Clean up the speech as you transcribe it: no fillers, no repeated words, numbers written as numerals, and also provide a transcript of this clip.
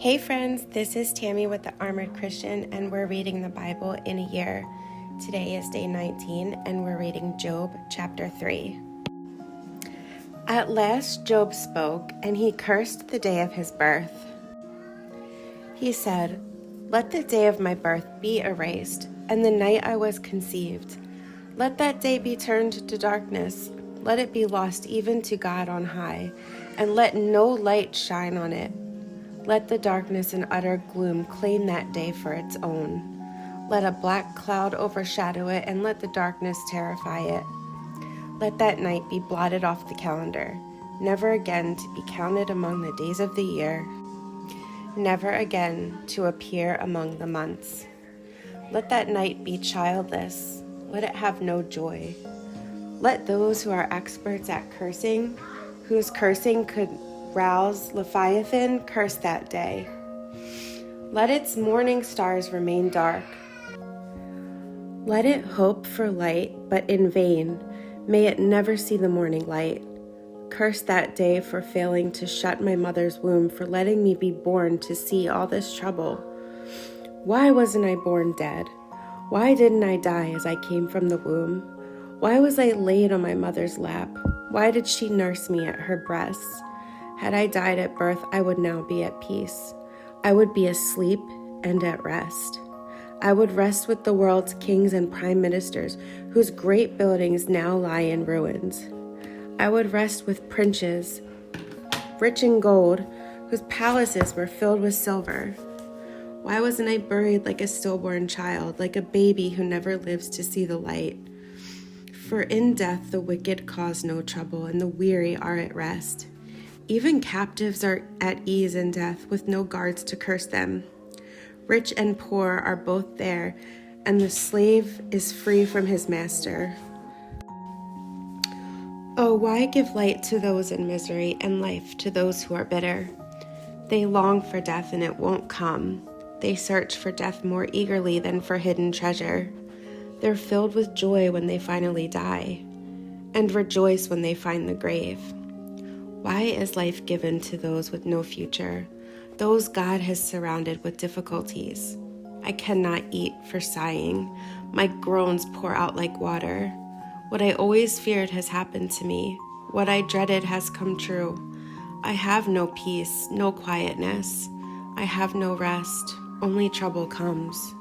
Hey friends, this is Tammy with the Armored Christian, and we're reading the Bible in a year. Today is day 19, and we're reading Job chapter 3. At last Job spoke, and he cursed the day of his birth. He said, "Let the day of my birth be erased, and the night I was conceived. Let that day be turned to darkness. Let it be lost even to God on high, and let no light shine on it. Let the darkness and utter gloom claim that day for its own. Let a black cloud overshadow it, and let the darkness terrify it. Let that night be blotted off the calendar, never again to be counted among the days of the year, never again to appear among the months. Let that night be childless, let it have no joy. Let those who are experts at cursing, whose cursing could rouse Leviathan, curse that day. Let its morning stars remain dark. Let it hope for light, but in vain. May it never see the morning light. Curse that day for failing to shut my mother's womb, for letting me be born to see all this trouble. Why wasn't I born dead? Why didn't I die as I came from the womb? Why was I laid on my mother's lap? Why did she nurse me at her breasts? Had I died at birth, I would now be at peace. I would be asleep and at rest. I would rest with the world's kings and prime ministers, whose great buildings now lie in ruins. I would rest with princes, rich in gold, whose palaces were filled with silver. Why wasn't I buried like a stillborn child, like a baby who never lives to see the light? For in death the wicked cause no trouble, and the weary are at rest. Even captives are at ease in death, with no guards to curse them. Rich and poor are both there, and the slave is free from his master. Oh, why give light to those in misery and life to those who are bitter? They long for death, and it won't come. They search for death more eagerly than for hidden treasure. They're filled with joy when they finally die, and rejoice when they find the grave. Why is life given to those with no future, those God has surrounded with difficulties? I cannot eat for sighing. My groans pour out like water. What I always feared has happened to me. What I dreaded has come true. I have no peace, no quietness. I have no rest. Only trouble comes.